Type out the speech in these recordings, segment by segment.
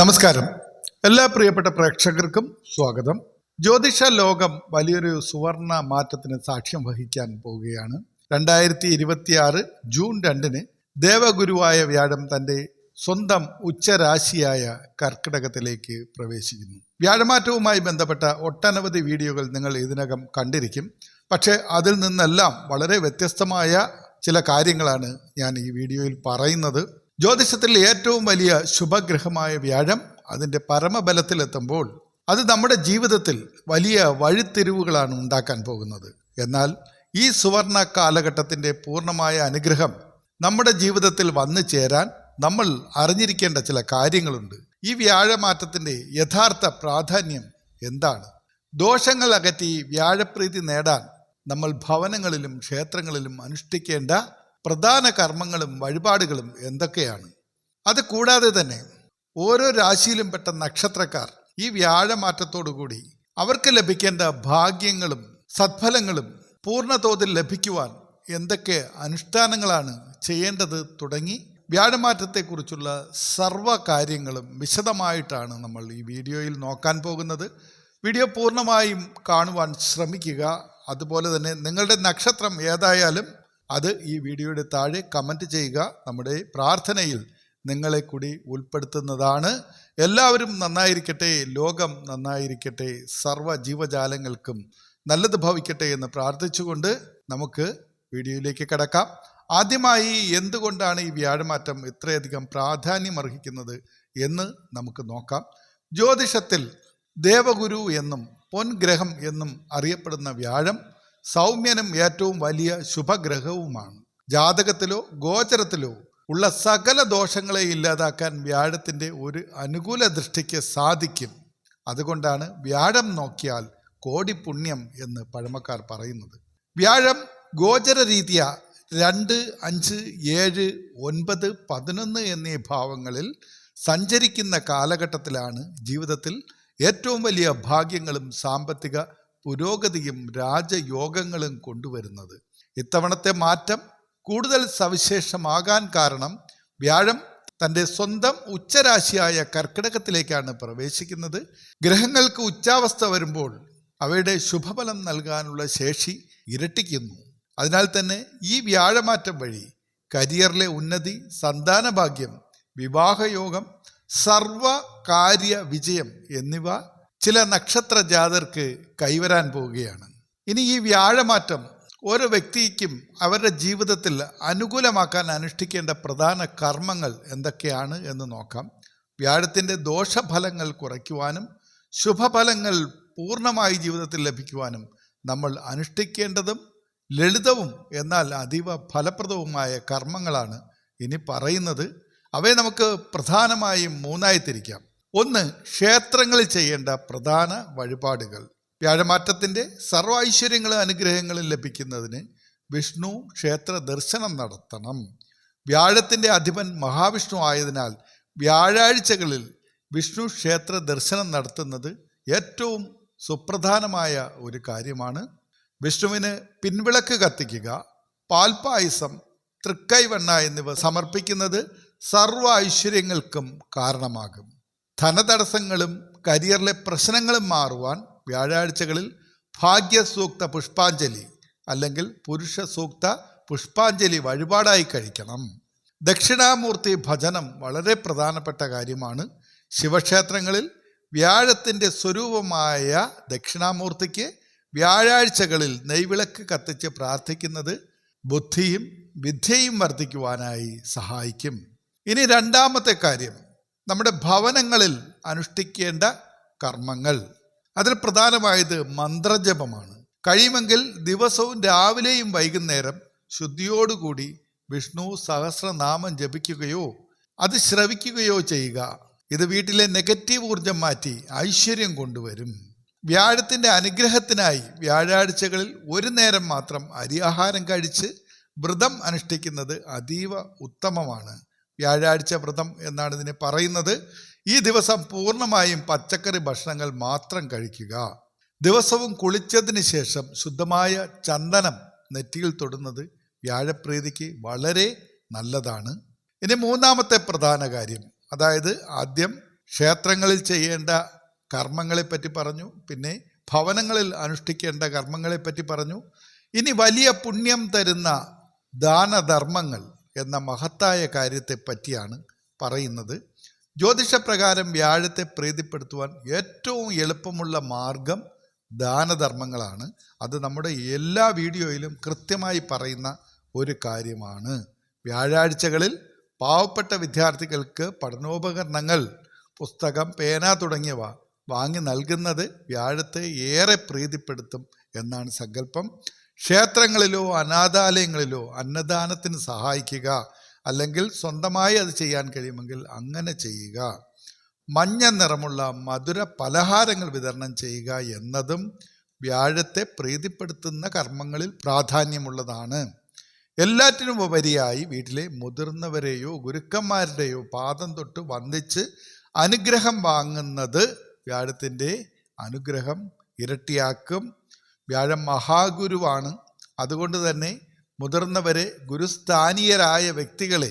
നമസ്കാരം. എല്ലാ പ്രിയപ്പെട്ട പ്രേക്ഷകർക്കും സ്വാഗതം. ജ്യോതിഷ ലോകം വലിയൊരു സുവർണ മാറ്റത്തിന് സാക്ഷ്യം വഹിക്കാൻ പോവുകയാണ്. 2026 ജൂൺ 2 ദേവഗുരുവായ വ്യാഴം തൻ്റെ സ്വന്തം ഉച്ചരാശിയായ കർക്കിടകത്തിലേക്ക് പ്രവേശിക്കുന്നു. വ്യാഴമാറ്റവുമായി ബന്ധപ്പെട്ട ഒട്ടനവധി വീഡിയോകൾ നിങ്ങൾ ഇതിനകം കണ്ടിരിക്കും. പക്ഷേ അതിൽ നിന്നെല്ലാം വളരെ വ്യത്യസ്തമായ ചില കാര്യങ്ങളാണ് ഞാൻ ഈ വീഡിയോയിൽ പറയുന്നത്. ജ്യോതിഷത്തിൽ ഏറ്റവും വലിയ ശുഭഗ്രഹമായ വ്യാഴം അതിൻ്റെ പരമബലത്തിലെത്തുമ്പോൾ അത് നമ്മുടെ ജീവിതത്തിൽ വലിയ വഴിത്തിരിവുകളാണ് ഉണ്ടാക്കാൻ പോകുന്നത്. എന്നാൽ ഈ സുവർണ കാലഘട്ടത്തിൻ്റെ പൂർണ്ണമായ അനുഗ്രഹം നമ്മുടെ ജീവിതത്തിൽ വന്നു ചേരാൻ നമ്മൾ അറിഞ്ഞിരിക്കേണ്ട ചില കാര്യങ്ങളുണ്ട്. ഈ വ്യാഴമാറ്റത്തിൻ്റെ യഥാർത്ഥ പ്രാധാന്യം എന്താണ്? ദോഷങ്ങൾ അകറ്റി വ്യാഴപ്രീതി നേടാൻ നമ്മൾ ഭവനങ്ങളിലും ക്ഷേത്രങ്ങളിലും അനുഷ്ഠിക്കേണ്ട പ്രധാന കർമ്മങ്ങളും വഴിപാടുകളും എന്തൊക്കെയാണ്? അത് കൂടാതെ തന്നെ ഓരോ രാശിയിലും പെട്ട നക്ഷത്രക്കാർ ഈ വ്യാഴമാറ്റത്തോടുകൂടി അവർക്ക് ലഭിക്കേണ്ട ഭാഗ്യങ്ങളും സദ്ഫലങ്ങളും പൂർണ്ണതോതിൽ ലഭിക്കുവാൻ എന്തൊക്കെ അനുഷ്ഠാനങ്ങളാണ് ചെയ്യേണ്ടത് തുടങ്ങി വ്യാഴമാറ്റത്തെക്കുറിച്ചുള്ള സർവ്വ കാര്യങ്ങളും വിശദമായിട്ടാണ് നമ്മൾ ഈ വീഡിയോയിൽ നോക്കാൻ പോകുന്നത്. വീഡിയോ പൂർണ്ണമായും കാണുവാൻ ശ്രമിക്കുക. അതുപോലെ തന്നെ നിങ്ങളുടെ നക്ഷത്രം ഏതായാലും അത് ഈ വീഡിയോയുടെ താഴെ കമൻറ്റ് ചെയ്യുക. നമ്മുടെ പ്രാർത്ഥനയിൽ നിങ്ങളെ കൂടി ഉൾപ്പെടുത്തുന്നതാണ്. എല്ലാവരും നന്നായിരിക്കട്ടെ, ലോകം നന്നായിരിക്കട്ടെ, സർവ്വ ജീവജാലങ്ങൾക്കും നല്ലത് ഭവിക്കട്ടെ എന്ന് പ്രാർത്ഥിച്ചുകൊണ്ട് നമുക്ക് വീഡിയോയിലേക്ക് കടക്കാം. ആദ്യമായി എന്തുകൊണ്ടാണ് ഈ വ്യാഴമാറ്റം ഇത്രയധികം പ്രാധാന്യം അർഹിക്കുന്നത് എന്ന് നമുക്ക് നോക്കാം. ജ്യോതിഷത്തിൽ ദേവഗുരു എന്നും പൊൻഗ്രഹം എന്നും അറിയപ്പെടുന്ന വ്യാഴം സൗമ്യനും ഏറ്റവും വലിയ ശുഭഗ്രഹവുമാണ്. ജാതകത്തിലോ ഗോചരത്തിലോ ഉള്ള സകല ദോഷങ്ങളെ ഇല്ലാതാക്കാൻ വ്യാഴത്തിൻ്റെ ഒരു അനുകൂല ദൃഷ്ടിക്ക് സാധിക്കും. അതുകൊണ്ടാണ് വ്യാഴം നോക്കിയാൽ കോടി പുണ്യം എന്ന് പഴമക്കാർ പറയുന്നത്. വ്യാഴം ഗോചര രീതിയ 2, 5, 7, 9, 11 എന്നീ ഭാവങ്ങളിൽ സഞ്ചരിക്കുന്ന കാലഘട്ടത്തിലാണ് ജീവിതത്തിൽ ഏറ്റവും വലിയ ഭാഗ്യങ്ങളും സാമ്പത്തിക പുരോഗതിയും രാജയോഗങ്ങളും കൊണ്ടുവരുന്നത്. ഇത്തവണത്തെ മാറ്റം കൂടുതൽ സവിശേഷമാകാൻ കാരണം വ്യാഴം തൻ്റെ സ്വന്തം ഉച്ചരാശിയായ കർക്കിടകത്തിലേക്കാണ് പ്രവേശിക്കുന്നത്. ഗ്രഹങ്ങൾക്ക് ഉച്ചാവസ്ഥ വരുമ്പോൾ അവയുടെ ശുഭഫലം നൽകാനുള്ള ശേഷി ഇരട്ടിക്കുന്നു. അതിനാൽ തന്നെ ഈ വ്യാഴമാറ്റം വഴി കരിയറിലെ ഉന്നതി, സന്താനഭാഗ്യം, വിവാഹയോഗം, സർവകാര്യ വിജയം എന്നിവ ചില നക്ഷത്ര ജാതർക്ക് കൈവരാൻ പോവുകയാണ്. ഇനി ഈ വ്യാഴമാറ്റം ഓരോ വ്യക്തിക്കും അവരുടെ ജീവിതത്തിൽ അനുകൂലമാക്കാൻ അനുഷ്ഠിക്കേണ്ട പ്രധാന കർമ്മങ്ങൾ എന്തൊക്കെയാണ് എന്ന് നോക്കാം. വ്യാഴത്തിൻ്റെ ദോഷഫലങ്ങൾ കുറയ്ക്കുവാനും ശുഭഫലങ്ങൾ പൂർണ്ണമായി ജീവിതത്തിൽ ലഭിക്കുവാനും നമ്മൾ അനുഷ്ഠിക്കേണ്ടതും ലളിതവും എന്നാൽ അതീവ ഫലപ്രദവുമായ കർമ്മങ്ങളാണ് ഇനി പറയുന്നത്. അവയെ നമുക്ക് പ്രധാനമായും 3ആയി തിരിക്കാം. 1. ക്ഷേത്രങ്ങളിൽ ചെയ്യേണ്ട പ്രധാന വഴിപാടുകൾ. വ്യാഴമാറ്റത്തിൻ്റെ സർവ്വ ഐശ്വര്യങ്ങളും അനുഗ്രഹങ്ങളും ലഭിക്കുന്നതിന് വിഷ്ണു ക്ഷേത്ര ദർശനം നടത്തണം. വ്യാഴത്തിൻ്റെ അധിപൻ മഹാവിഷ്ണു ആയതിനാൽ വ്യാഴാഴ്ചകളിൽ വിഷ്ണു ക്ഷേത്ര ദർശനം നടത്തുന്നത് ഏറ്റവും സുപ്രധാനമായ ഒരു കാര്യമാണ്. വിഷ്ണുവിന് പിൻവിളക്ക് കത്തിക്കുക, പാൽപ്പായസം, തൃക്കൈവെണ്ണ എന്നിവ സമർപ്പിക്കുന്നത് സർവ്വ ഐശ്വര്യങ്ങൾക്കും കാരണമാകും. ധനതടസ്സങ്ങളും കരിയറിലെ പ്രശ്നങ്ങളും മാറുവാൻ വ്യാഴാഴ്ചകളിൽ ഭാഗ്യസൂക്ത പുഷ്പാഞ്ജലി അല്ലെങ്കിൽ പുരുഷ സൂക്ത പുഷ്പാഞ്ജലി വഴിപാടായി കഴിക്കണം. ദക്ഷിണാമൂർത്തി ഭജനം വളരെ പ്രധാനപ്പെട്ട കാര്യമാണ്. ശിവക്ഷേത്രങ്ങളിൽ വ്യാഴത്തിൻ്റെ സ്വരൂപമായ ദക്ഷിണാമൂർത്തിക്ക് വ്യാഴാഴ്ചകളിൽ നെയ്വിളക്ക് കത്തിച്ച് പ്രാർത്ഥിക്കുന്നത് ബുദ്ധിയും വിദ്യയും വർദ്ധിക്കുവാനായി സഹായിക്കും. ഇനി 2ാമത്തെ കാര്യം, നമ്മുടെ ഭവനങ്ങളിൽ അനുഷ്ഠിക്കേണ്ട കർമ്മങ്ങൾ. അതിൽ പ്രധാനമായത് മന്ത്രജപമാണ്. കഴിയുമെങ്കിൽ ദിവസവും രാവിലെയും വൈകുന്നേരം ശുദ്ധിയോടുകൂടി വിഷ്ണു സഹസ്രനാമം ജപിക്കുകയോ അത് ശ്രവിക്കുകയോ ചെയ്യുക. ഇത് വീട്ടിലെ നെഗറ്റീവ് ഊർജം മാറ്റി ഐശ്വര്യം കൊണ്ടുവരും. വ്യാഴത്തിൻ്റെ അനുഗ്രഹത്തിനായി വ്യാഴാഴ്ചകളിൽ ഒരു നേരം മാത്രം അരിയാഹാരം കഴിച്ച് വ്രതം അനുഷ്ഠിക്കുന്നത് അതീവ ഉത്തമമാണ്. വ്യാഴാഴ്ച വ്രതം എന്നാണ് ഇതിനെ പറയുന്നത്. ഈ ദിവസം പൂർണ്ണമായും പച്ചക്കറി ഭക്ഷണങ്ങൾ മാത്രം കഴിക്കുക. ദിവസവും കുളിച്ചതിന് ശേഷം ശുദ്ധമായ ചന്ദനം നെറ്റിയിൽ തൊടുന്നത് വ്യാഴപ്രീതിക്ക് വളരെ നല്ലതാണ്. ഇനി 3ാമത്തെ പ്രധാന കാര്യം, അതായത് ആദ്യം ക്ഷേത്രങ്ങളിൽ ചെയ്യേണ്ട കർമ്മങ്ങളെപ്പറ്റി പറഞ്ഞു. പിന്നെ ഭവനങ്ങളിൽ അനുഷ്ഠിക്കേണ്ട കർമ്മങ്ങളെപ്പറ്റി പറഞ്ഞു. ഇനി വലിയ പുണ്യം തരുന്ന ദാനധർമ്മങ്ങൾ എന്ന മഹത്തായ കാര്യത്തെ പറ്റിയാണ് പറയുന്നത്. ജ്യോതിഷപ്രകാരം വ്യാഴത്തെ പ്രീതിപ്പെടുത്തുവാൻ ഏറ്റവും എളുപ്പമുള്ള മാർഗം ദാനധർമ്മങ്ങളാണ്. അത് നമ്മുടെ എല്ലാ വീഡിയോയിലും കൃത്യമായി പറയുന്ന ഒരു കാര്യമാണ്. വ്യാഴാഴ്ചകളിൽ പാവപ്പെട്ട വിദ്യാർത്ഥികൾക്ക് പഠനോപകരണങ്ങൾ, പുസ്തകം, പേന തുടങ്ങിയവ വാങ്ങി നൽകുന്നത് വ്യാഴത്തെ ഏറെ പ്രീതിപ്പെടുത്തും എന്നാണ് സങ്കല്പം. ക്ഷേത്രങ്ങളിലോ അനാഥാലയങ്ങളിലോ അന്നദാനത്തിന് സഹായിക്കുക, അല്ലെങ്കിൽ സ്വന്തമായി അത് ചെയ്യാൻ കഴിയുമെങ്കിൽ അങ്ങനെ ചെയ്യുക. മഞ്ഞ നിറമുള്ള മധുര പലഹാരങ്ങൾ വിതരണം ചെയ്യുക എന്നതും വ്യാഴത്തെ പ്രീതിപ്പെടുത്തുന്ന കർമ്മങ്ങളിൽ പ്രാധാന്യമുള്ളതാണ്. എല്ലാറ്റിനും ഉപരിയായി വീട്ടിലെ മുതിർന്നവരെയോ ഗുരുക്കന്മാരുടെയോ പാദം തൊട്ട് വന്ദിച്ച് അനുഗ്രഹം വാങ്ങുന്നത് വ്യാഴത്തിൻ്റെ അനുഗ്രഹം ഇരട്ടിയാക്കും. വ്യാഴം മഹാഗുരുവാണ്. അതുകൊണ്ട് തന്നെ മുതിർന്നവരെ, ഗുരുസ്ഥാനീയരായ വ്യക്തികളെ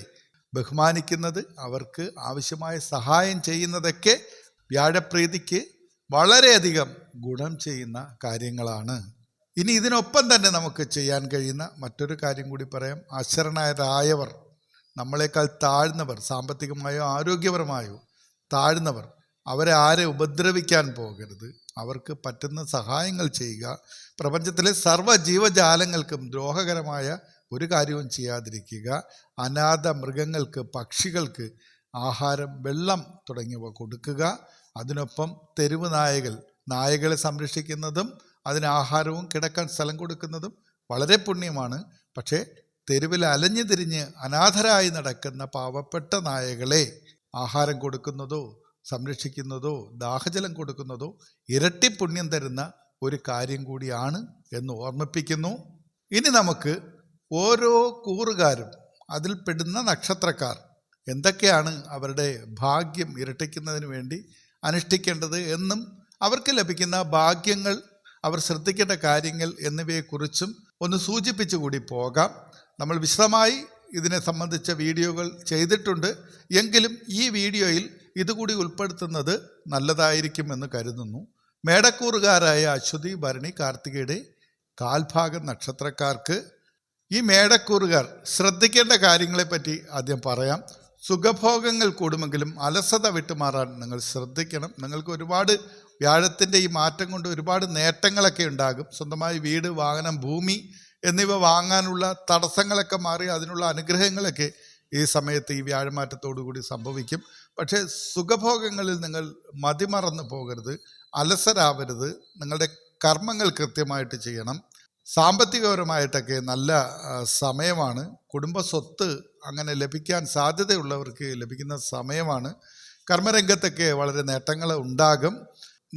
ബഹുമാനിക്കുന്നത്, അവർക്ക് ആവശ്യമായ സഹായം ചെയ്യുന്നതൊക്കെ വ്യാഴപ്രീതിക്ക് വളരെയധികം ഗുണം ചെയ്യുന്ന കാര്യങ്ങളാണ്. ഇനി ഇതിനൊപ്പം തന്നെ നമുക്ക് ചെയ്യാൻ കഴിയുന്ന മറ്റൊരു കാര്യം കൂടി പറയാം. അശരണരായവർ, നമ്മളെക്കാൾ താഴ്ന്നവർ, സാമ്പത്തികമായോ ആരോഗ്യപരമായോ താഴ്ന്നവർ, അവരെ ആരെ ഉപദ്രവിക്കാൻ പോകരുത്. അവർക്ക് പറ്റുന്ന സഹായങ്ങൾ ചെയ്യുക. പ്രപഞ്ചത്തിലെ സർവ്വ ജീവജാലങ്ങൾക്കും ദ്രോഹകരമായ ഒരു കാര്യവും ചെയ്യാതിരിക്കുക. അനാഥ മൃഗങ്ങൾക്ക്, പക്ഷികൾക്ക് ആഹാരം, വെള്ളം തുടങ്ങിയവ കൊടുക്കുക. അതിനൊപ്പം തെരുവ് നായകളെ സംരക്ഷിക്കുന്നതും അതിന് ആഹാരവും കിടക്കാൻ സ്ഥലം കൊടുക്കുന്നതും വളരെ പുണ്യമാണ്. പക്ഷേ തെരുവിൽ അലഞ്ഞു തിരിഞ്ഞ് അനാഥരായി നടക്കുന്ന പാവപ്പെട്ട നായകളെ ആഹാരം കൊടുക്കുന്നതോ സംരക്ഷിക്കുന്നതോ ദാഹജലം കൊടുക്കുന്നതോ ഇരട്ടി പുണ്യം തരുന്ന ഒരു കാര്യം കൂടിയാണ് എന്ന് ഓർമ്മിപ്പിക്കുന്നു. ഇനി നമുക്ക് ഓരോ കൂറുകാരും, അതിൽ പെടുന്ന നക്ഷത്രക്കാർ എന്തൊക്കെയാണ് അവരുടെ ഭാഗ്യം ഇരട്ടിക്കുന്നതിന് വേണ്ടി അനുഷ്ഠിക്കേണ്ടത് എന്നും അവർക്ക് ലഭിക്കുന്ന ഭാഗ്യങ്ങൾ, അവർ ശ്രദ്ധിക്കേണ്ട കാര്യങ്ങൾ എന്നിവയെക്കുറിച്ചും ഒന്ന് സൂചിപ്പിച്ചു കൂടി പോകാം. നമ്മൾ വിശദമായി ഇതിനെ സംബന്ധിച്ച വീഡിയോകൾ ചെയ്തിട്ടുണ്ട്. എങ്കിലും ഈ വീഡിയോയിൽ ഇതുകൂടി ഉൾപ്പെടുത്തുന്നത് നല്ലതായിരിക്കുമെന്ന് കരുതുന്നു. മേടക്കൂറുകാരായ അശ്വതി, ഭരണി, കാർത്തികയുടെ കാൽഭാഗം നക്ഷത്രക്കാർക്ക്, ഈ മേടക്കൂറുകാർ ശ്രദ്ധിക്കേണ്ട കാര്യങ്ങളെപ്പറ്റി ആദ്യം പറയാം. സുഖഭോഗങ്ങൾ കൂടുമെങ്കിലും അലസത വിട്ടുമാറാൻ നിങ്ങൾ ശ്രദ്ധിക്കണം. നിങ്ങൾക്ക് ഒരുപാട് വ്യാഴത്തിൻ്റെ ഈ മാറ്റം കൊണ്ട് ഒരുപാട് നേട്ടങ്ങളൊക്കെ ഉണ്ടാകും. സ്വന്തമായി വീട്, വാഹനം, ഭൂമി എന്നിവ വാങ്ങാനുള്ള തടസ്സങ്ങളൊക്കെ മാറി അതിനുള്ള അനുഗ്രഹങ്ങളൊക്കെ ഈ സമയത്ത് ഈ വ്യാഴമാറ്റത്തോടു കൂടി സംഭവിക്കും. പക്ഷേ സുഖഭോഗങ്ങളിൽ നിങ്ങൾ മതിമറന്നു പോകരുത്, അലസരാവരുത്. നിങ്ങളുടെ കർമ്മങ്ങൾ കൃത്യമായിട്ട് ചെയ്യണം. സാമ്പത്തികപരമായിട്ടൊക്കെ നല്ല സമയമാണ്. കുടുംബ സ്വത്ത് അങ്ങനെ ലഭിക്കാൻ സാധ്യതയുള്ളവർക്ക് ലഭിക്കുന്ന സമയമാണ്. കർമ്മരംഗത്തൊക്കെ വളരെ നേട്ടങ്ങൾ ഉണ്ടാകും.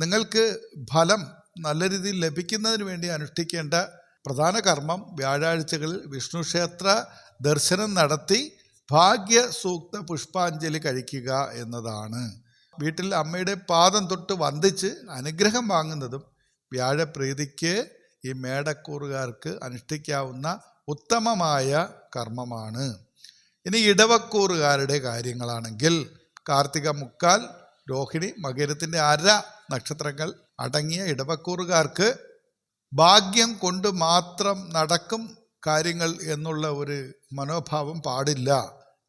നിങ്ങൾക്ക് ഫലം നല്ല രീതിയിൽ ലഭിക്കുന്നതിന് വേണ്ടി അനുഷ്ഠിക്കേണ്ട പ്രധാന കർമ്മം വ്യാഴാഴ്ചകളിൽ വിഷ്ണു ക്ഷേത്ര ദർശനം നടത്തി ഭാഗ്യ സൂക്ത പുഷ്പാഞ്ജലി കഴിക്കുക എന്നതാണ്. വീട്ടിൽ അമ്മയുടെ പാദം തൊട്ട് വന്ദിച്ച് അനുഗ്രഹം വാങ്ങുന്നതും വ്യാഴപ്രീതിക്ക് ഈ മേടക്കൂറുകാർക്ക് അനുഷ്ഠിക്കാവുന്ന ഉത്തമമായ കർമ്മമാണ്. ഇനി ഇടവക്കൂറുകാരുടെ കാര്യങ്ങളാണെങ്കിൽ കാർത്തിക മുക്കാൽ, രോഹിണി, മകരത്തിൻ്റെ അര നക്ഷത്രങ്ങൾ അടങ്ങിയ ഇടവക്കൂറുകാർക്ക് ഭാഗ്യം കൊണ്ട് മാത്രം നടക്കും കാര്യങ്ങൾ എന്നുള്ള ഒരു മനോഭാവം പാടില്ല.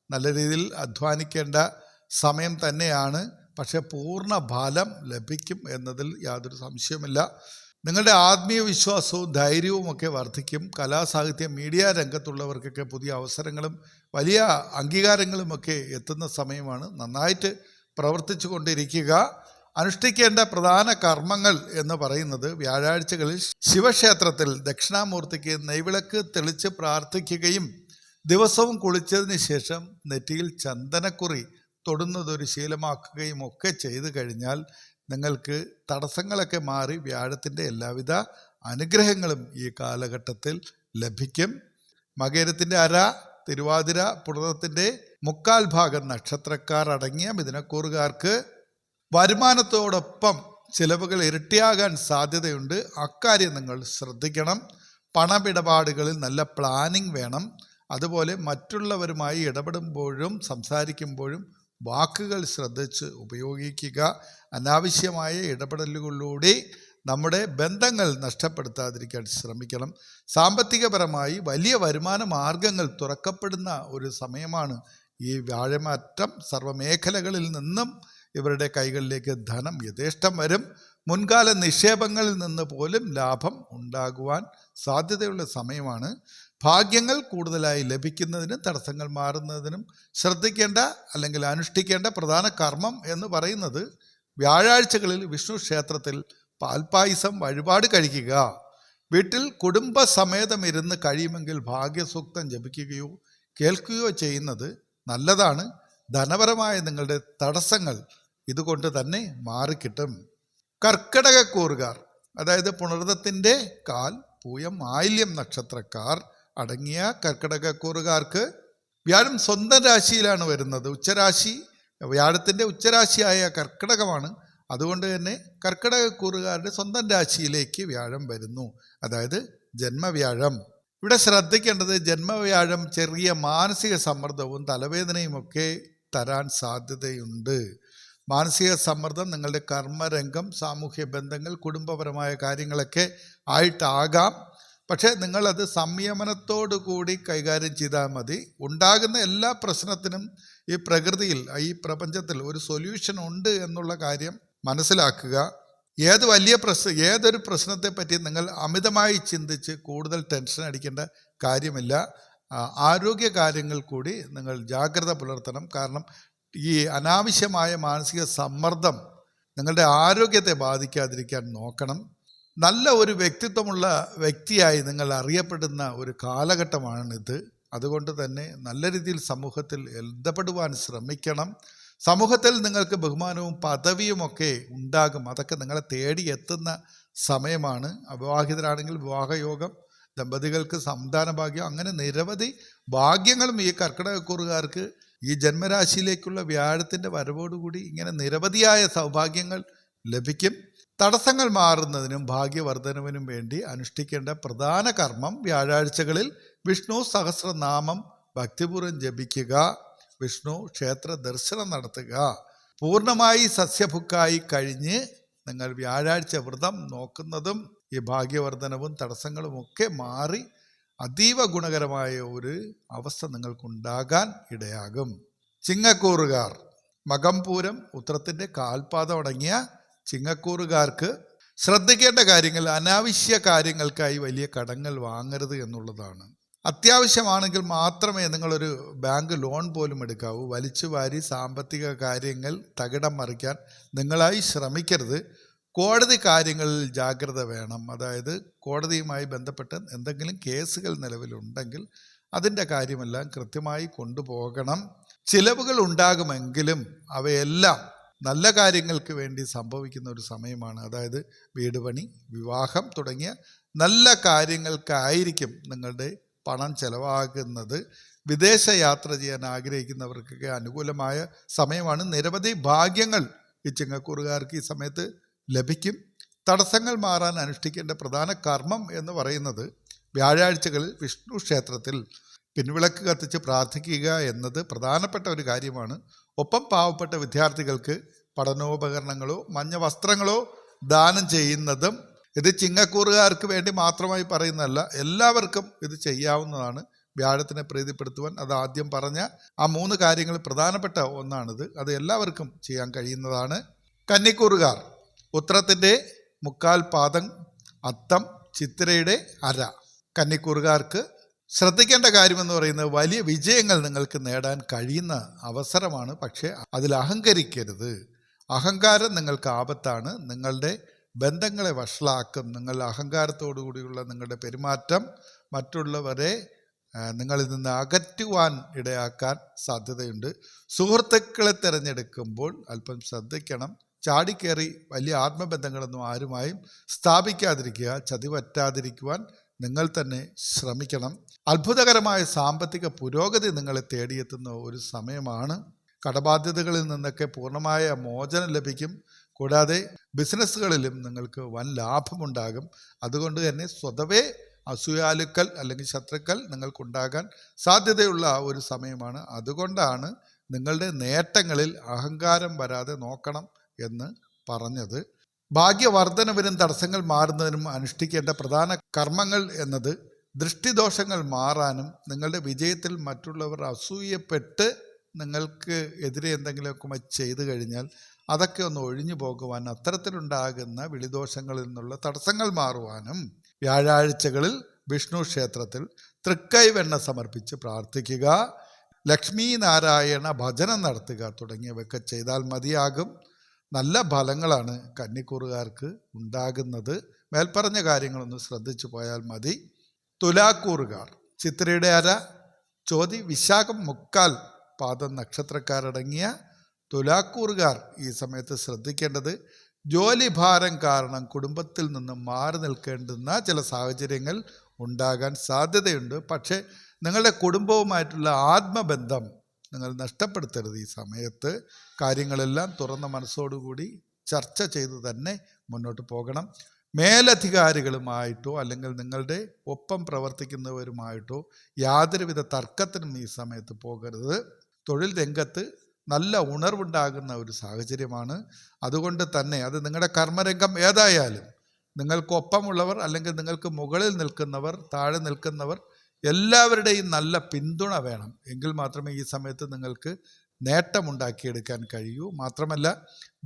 നല്ല രീതിയിൽ അധ്വാനിക്കേണ്ട സമയം തന്നെയാണ്. പക്ഷെ പൂർണ്ണ ഫലം ലഭിക്കും എന്നതിൽ യാതൊരു സംശയവുമില്ല. നിങ്ങളുടെ ആത്മീയ വിശ്വാസവും ധൈര്യവും ഒക്കെ വർദ്ധിക്കും. കലാസാഹിത്യ മീഡിയ രംഗത്തുള്ളവർക്കൊക്കെ പുതിയ അവസരങ്ങളും വലിയ അംഗീകാരങ്ങളുമൊക്കെ എത്തുന്ന സമയമാണ്. നന്നായിട്ട് പ്രവർത്തിച്ചു കൊണ്ടിരിക്കുക. അനുഷ്ഠിക്കേണ്ട പ്രധാന കർമ്മങ്ങൾ എന്ന് പറയുന്നത് വ്യാഴാഴ്ചകളിൽ ശിവക്ഷേത്രത്തിൽ ദക്ഷിണാമൂർത്തിക്ക് നെയ്വിളക്ക് തെളിച്ച് പ്രാർത്ഥിക്കുകയും ദിവസവും കുളിച്ചതിന് ശേഷം നെറ്റിയിൽ ചന്ദനക്കുറി തൊടുന്നതൊരു ശീലമാക്കുകയും ഒക്കെ ചെയ്തു കഴിഞ്ഞാൽ നിങ്ങൾക്ക് തടസ്സങ്ങളൊക്കെ മാറി വ്യാഴത്തിൻ്റെ എല്ലാവിധ അനുഗ്രഹങ്ങളും ഈ കാലഘട്ടത്തിൽ ലഭിക്കും. മകരത്തിൻ്റെ അര, തിരുവാതിര, പുണർദത്തിൻ്റെ മുക്കാൽ ഭാഗം നക്ഷത്രക്കാർ അടങ്ങിയ മിഥുനക്കൂറുകാർക്ക് വരുമാനത്തോടൊപ്പം ചിലവുകൾ ഇരട്ടിയാകാൻ സാധ്യതയുണ്ട്. അക്കാര്യം നിങ്ങൾ ശ്രദ്ധിക്കണം. പണമിടപാടുകളിൽ നല്ല പ്ലാനിങ് വേണം. അതുപോലെ മറ്റുള്ളവരുമായി ഇടപെടുമ്പോഴും സംസാരിക്കുമ്പോഴും വാക്കുകൾ ശ്രദ്ധിച്ച് ഉപയോഗിക്കുക. അനാവശ്യമായ ഇടപെടലുകളിലൂടെ നമ്മുടെ ബന്ധങ്ങൾ നഷ്ടപ്പെടുത്താതിരിക്കാൻ ശ്രമിക്കണം. സാമ്പത്തികപരമായി വലിയ വരുമാന മാർഗങ്ങൾ തുറക്കപ്പെടുന്ന ഒരു സമയമാണ് ഈ വ്യാഴമാറ്റം. സർവ്വമേഖലകളിൽ നിന്നും ഇവരുടെ കൈകളിലേക്ക് ധനം യഥേഷ്ടം വരും. മുൻകാല നിക്ഷേപങ്ങളിൽ നിന്ന് പോലും ലാഭം ഉണ്ടാകുവാൻ സാധ്യതയുള്ള സമയമാണ്. ഭാഗ്യങ്ങൾ കൂടുതലായി ലഭിക്കുന്നതിനും തടസ്സങ്ങൾ മാറുന്നതിനും ശ്രദ്ധിക്കേണ്ട അല്ലെങ്കിൽ അനുഷ്ഠിക്കേണ്ട പ്രധാന കർമ്മം എന്ന് പറയുന്നത് വ്യാഴാഴ്ചകളിൽ വിഷ്ണു ക്ഷേത്രത്തിൽ പാൽപ്പായസം വഴിപാട് കഴിക്കുക. വീട്ടിൽ കുടുംബസമേതം ഇരുന്ന് കഴിയുമെങ്കിൽ ഭാഗ്യസൂക്തം ജപിക്കുകയോ കേൾക്കുകയോ ചെയ്യുന്നത് നല്ലതാണ്. ധനപരമായ നിങ്ങളുടെ തടസ്സങ്ങൾ ഇതുകൊണ്ട് തന്നെ മാറിക്കിട്ടും. കർക്കിടകക്കൂറുകാർ, അതായത് പുണർദത്തിൻ്റെ കാൽ, പൂയം, ആയില്യം നക്ഷത്രക്കാർ അടങ്ങിയ കർക്കിടകക്കൂറുകാർക്ക് വ്യാഴം സ്വന്തം രാശിയിലാണ് വരുന്നത്. ഉച്ചരാശി, വ്യാഴത്തിൻ്റെ ഉച്ചരാശിയായ കർക്കിടകമാണ്. അതുകൊണ്ട് തന്നെ കർക്കിടകക്കൂറുകാരുടെ സ്വന്തം രാശിയിലേക്ക് വ്യാഴം വരുന്നു, അതായത് ജന്മവ്യാഴം. ഇവിടെ ശ്രദ്ധിക്കേണ്ടത്, ജന്മവ്യാഴം ചെറിയ മാനസിക സമ്മർദ്ദവും തലവേദനയും ഒക്കെ തരാൻ സാധ്യതയുണ്ട്. മാനസിക സമ്മർദ്ദം നിങ്ങളുടെ കർമ്മരംഗം, സാമൂഹ്യ ബന്ധങ്ങൾ, കുടുംബപരമായ കാര്യങ്ങളൊക്കെ ആയിട്ടാകാം. പക്ഷേ നിങ്ങളത് സംയമനത്തോടു കൂടി കൈകാര്യം ചെയ്താൽ മതി. ഉണ്ടാകുന്ന എല്ലാ പ്രശ്നത്തിനും ഈ പ്രകൃതിയിൽ, ഈ പ്രപഞ്ചത്തിൽ ഒരു സൊല്യൂഷൻ ഉണ്ട് എന്നുള്ള കാര്യം മനസ്സിലാക്കുക. ഏതൊരു പ്രശ്നത്തെ പറ്റി നിങ്ങൾ അമിതമായി ചിന്തിച്ച് കൂടുതൽ ടെൻഷൻ അടിക്കേണ്ട കാര്യമില്ല. ആരോഗ്യ കാര്യങ്ങൾ കൂടി നിങ്ങൾ ജാഗ്രത പുലർത്തണം. കാരണം ഈ അനാവശ്യമായ മാനസിക സമ്മർദ്ദം നിങ്ങളുടെ ആരോഗ്യത്തെ ബാധിക്കാതിരിക്കാൻ നോക്കണം. നല്ല ഒരു വ്യക്തിത്വമുള്ള വ്യക്തിയായി നിങ്ങൾ അറിയപ്പെടുന്ന ഒരു കാലഘട്ടമാണിത്. അതുകൊണ്ട് തന്നെ നല്ല രീതിയിൽ സമൂഹത്തിൽ ബന്ധപ്പെടുവാൻ ശ്രമിക്കണം. സമൂഹത്തിൽ നിങ്ങൾക്ക് ബഹുമാനവും പദവിയുമൊക്കെ ഉണ്ടാകും. അതൊക്കെ നിങ്ങളെ തേടി എത്തുന്ന സമയമാണ്. അവിവാഹിതരാണെങ്കിൽ വിവാഹയോഗം, ദമ്പതികൾക്ക് സന്താന ഭാഗ്യം, അങ്ങനെ നിരവധി ഭാഗ്യങ്ങളും ഈ കർക്കിടകക്കൂറുകാർക്ക് ഈ ജന്മരാശിയിലേക്കുള്ള വ്യാഴത്തിൻ്റെ വരവോടുകൂടി ഇങ്ങനെ നിരവധിയായ സൗഭാഗ്യങ്ങൾ ലഭിക്കും. തടസ്സങ്ങൾ മാറുന്നതിനും ഭാഗ്യവർദ്ധനവിനും വേണ്ടി അനുഷ്ഠിക്കേണ്ട പ്രധാന കർമ്മം വ്യാഴാഴ്ചകളിൽ വിഷ്ണു സഹസ്രനാമം ഭക്തിപൂർവ്വം ജപിക്കുക, വിഷ്ണു ക്ഷേത്ര ദർശനം നടത്തുക. പൂർണ്ണമായി സസ്യഭുക്കായി കഴിഞ്ഞ് നിങ്ങൾ വ്യാഴാഴ്ച വ്രതം നോക്കുന്നതും ഈ ഭാഗ്യവർദ്ധനവും തടസ്സങ്ങളുമൊക്കെ മാറി അതീവ ഗുണകരമായ ഒരു അവസ്ഥ നിങ്ങൾക്കുണ്ടാകാൻ ഇടയാകും. ചിങ്ങക്കൂറുകാർ, മകം, പൂരം, ഉത്രത്തിൻ്റെ കാൽപാദം അടങ്ങിയ ചിങ്ങക്കൂറുകാർക്ക് ശ്രദ്ധിക്കേണ്ട കാര്യങ്ങൾ, അനാവശ്യ കാര്യങ്ങൾക്കായി വലിയ കടങ്ങൾ വാങ്ങരുത് എന്നുള്ളതാണ്. അത്യാവശ്യമാണെങ്കിൽ മാത്രമേ നിങ്ങളൊരു ബാങ്ക് ലോൺ പോലും എടുക്കാവൂ. വലിച്ചു വാരി സാമ്പത്തിക കാര്യങ്ങൾ തകിടം മറിക്കാൻ നിങ്ങളായി ശ്രമിക്കരുത്. കോടതി കാര്യങ്ങളിൽ ജാഗ്രത വേണം. അതായത് കോടതിയുമായി ബന്ധപ്പെട്ട് എന്തെങ്കിലും കേസുകൾ നിലവിലുണ്ടെങ്കിൽ അതിൻ്റെ കാര്യമെല്ലാം കൃത്യമായി കൊണ്ടുപോകണം. ചിലവുകൾ ഉണ്ടാകുമെങ്കിലും അവയെല്ലാം നല്ല കാര്യങ്ങൾക്ക് വേണ്ടി സംഭവിക്കുന്ന ഒരു സമയമാണ്. അതായത് വീട് പണി, വിവാഹം തുടങ്ങിയ നല്ല കാര്യങ്ങൾക്കായിരിക്കും നിങ്ങളുടെ പണം ചെലവാകുന്നത്. വിദേശ യാത്ര ചെയ്യാൻ ആഗ്രഹിക്കുന്നവർക്കൊക്കെ അനുകൂലമായ സമയമാണ്. നിരവധി ഭാഗ്യങ്ങൾ ഈ ചിങ്ങക്കൂറുകാർക്ക് ഈ സമയത്ത് ലഭിക്കും. തടസ്സങ്ങൾ മാറാൻ അനുഷ്ഠിക്കേണ്ട പ്രധാന കർമ്മം എന്ന് പറയുന്നത് വ്യാഴാഴ്ചകളിൽ വിഷ്ണു ക്ഷേത്രത്തിൽ പിൻവിളക്ക് കത്തിച്ച് പ്രാർത്ഥിക്കുക എന്നത് പ്രധാനപ്പെട്ട ഒരു കാര്യമാണ്. ഒപ്പം പാവപ്പെട്ട വിദ്യാർത്ഥികൾക്ക് പഠനോപകരണങ്ങളോ മഞ്ഞ വസ്ത്രങ്ങളോ ദാനം ചെയ്യുന്നതും, ഇത് ചിങ്ങക്കൂറുകാർക്ക് വേണ്ടി മാത്രമായി പറയുന്നതല്ല, എല്ലാവർക്കും ഇത് ചെയ്യാവുന്നതാണ്. വ്യാഴത്തിനെ പ്രീതിപ്പെടുത്തുവാൻ അത് ആദ്യം പറഞ്ഞ ആ 3 കാര്യങ്ങൾ പ്രധാനപ്പെട്ട ഒന്നാണിത്. അത് എല്ലാവർക്കും ചെയ്യാൻ കഴിയുന്നതാണ്. കന്നിക്കൂറുകാർ, ഉത്രത്തിൻ്റെ 3/4 പാദം, അത്തം, ചിത്തിരയുടെ അര. കന്നിക്കൂറുകാർക്ക് ശ്രദ്ധിക്കേണ്ട കാര്യമെന്ന് പറയുന്നത് വലിയ വിജയങ്ങൾ നിങ്ങൾക്ക് നേടാൻ കഴിയുന്ന അവസരമാണ്. പക്ഷേ അതിൽ അഹങ്കരിക്കരുത്. അഹങ്കാരം നിങ്ങൾക്ക് ആപത്താണ്. നിങ്ങളുടെ ബന്ധങ്ങളെ വഷളാക്കും. നിങ്ങൾ അഹങ്കാരത്തോടു കൂടിയുള്ള നിങ്ങളുടെ പെരുമാറ്റം മറ്റുള്ളവരെ നിങ്ങളിൽ നിന്ന് അകറ്റുവാൻ ഇടയാക്കാൻ സാധ്യതയുണ്ട്. സുഹൃത്തുക്കളെ തിരഞ്ഞെടുക്കുമ്പോൾ അല്പം ശ്രദ്ധിക്കണം. ചാടിക്കേറി വലിയ ആത്മബന്ധങ്ങളൊന്നും ആരുമായും സ്ഥാപിക്കാതിരിക്കുക. ചതിവറ്റാതിരിക്കുവാൻ നിങ്ങൾ തന്നെ ശ്രമിക്കണം. അത്ഭുതകരമായ സാമ്പത്തിക പുരോഗതി നിങ്ങളെ തേടിയെത്തുന്ന ഒരു സമയമാണ്. കടബാധ്യതകളിൽ നിന്നൊക്കെ പൂർണ്ണമായ മോചനം ലഭിക്കും. കൂടാതെ ബിസിനസ്സുകളിലും നിങ്ങൾക്ക് വൻ ലാഭമുണ്ടാകും. അതുകൊണ്ട് തന്നെ സ്വതവേ അസൂയാലുക്കൾ അല്ലെങ്കിൽ ശത്രുക്കൾ നിങ്ങൾക്കുണ്ടാകാൻ സാധ്യതയുള്ള ഒരു സമയമാണ്. അതുകൊണ്ടാണ് നിങ്ങളുടെ നേട്ടങ്ങളിൽ അഹങ്കാരം വരാതെ നോക്കണം എന്ന് പറഞ്ഞത്. ഭാഗ്യവർദ്ധനവിനും തടസ്സങ്ങൾ മാറുന്നതിനും അനുഷ്ഠിക്കേണ്ട പ്രധാന കർമ്മങ്ങൾ എന്നത് ദൃഷ്ടിദോഷങ്ങൾ മാറാനും നിങ്ങളുടെ വിജയത്തിൽ മറ്റുള്ളവർ അസൂയപ്പെട്ട് നിങ്ങൾക്ക് എതിരെ എന്തെങ്കിലുമൊക്കെ ചെയ്തു കഴിഞ്ഞാൽ അതൊക്കെ ഒന്ന് ഒഴിഞ്ഞു പോകുവാൻ, അത്തരത്തിലുണ്ടാകുന്ന വിളിദോഷങ്ങളിൽ നിന്നുള്ള തടസ്സങ്ങൾ മാറുവാനും വ്യാഴാഴ്ചകളിൽ വിഷ്ണു ക്ഷേത്രത്തിൽ തൃക്കൈവെണ്ണ സമർപ്പിച്ച് പ്രാർത്ഥിക്കുക, ലക്ഷ്മി നാരായണ ഭജനം നടത്തുക തുടങ്ങിയവയൊക്കെ ചെയ്താൽ മതിയാകും. നല്ല ഫലങ്ങളാണ് കന്നിക്കൂറുകാർക്ക് ഉണ്ടാകുന്നത്. മേൽപ്പറഞ്ഞ കാര്യങ്ങളൊന്ന് ശ്രദ്ധിച്ചു പോയാൽ മതി. തുലാക്കൂറുകാർ ചിത്രയുടെ അര, ചോതി, വിശാഖം, മുക്കാൽ പാദം നക്ഷത്രക്കാരടങ്ങിയ തുലാക്കൂറുകാർ ഈ സമയത്ത് ശ്രദ്ധിക്കേണ്ടത് ജോലിഭാരം കാരണം കുടുംബത്തിൽ നിന്നും മാറി നിൽക്കേണ്ടുന്ന ചില സാഹചര്യങ്ങൾ ഉണ്ടാകാൻ സാധ്യതയുണ്ട്. പക്ഷേ നിങ്ങളുടെ കുടുംബവുമായിട്ടുള്ള ആത്മബന്ധം നിങ്ങൾ നഷ്ടപ്പെടുത്തരുത്. ഈ സമയത്ത് കാര്യങ്ങളെല്ലാം തുറന്ന മനസ്സോടുകൂടി ചർച്ച ചെയ്ത് തന്നെ മുന്നോട്ട് പോകണം. മേലധികാരികളുമായിട്ടോ അല്ലെങ്കിൽ നിങ്ങളുടെ ഒപ്പം പ്രവർത്തിക്കുന്നവരുമായിട്ടോ യാതൊരുവിധ തർക്കത്തിനും ഈ സമയത്ത് പോകരുത്. തൊഴിൽ രംഗത്ത് നല്ല ഉണർവുണ്ടാകുന്ന ഒരു സാഹചര്യമാണ്. അതുകൊണ്ട് തന്നെ അത് നിങ്ങളുടെ കർമ്മരംഗം ഏതായാലും നിങ്ങൾക്കൊപ്പമുള്ളവർ അല്ലെങ്കിൽ നിങ്ങൾക്ക് മുകളിൽ നിൽക്കുന്നവർ, താഴെ നിൽക്കുന്നവർ എല്ലാവരുടെയും നല്ല പിന്തുണ വേണം. എങ്കിൽ മാത്രമേ ഈ സമയത്ത് നിങ്ങൾക്ക് നേട്ടമുണ്ടാക്കിയെടുക്കാൻ കഴിയൂ. മാത്രമല്ല,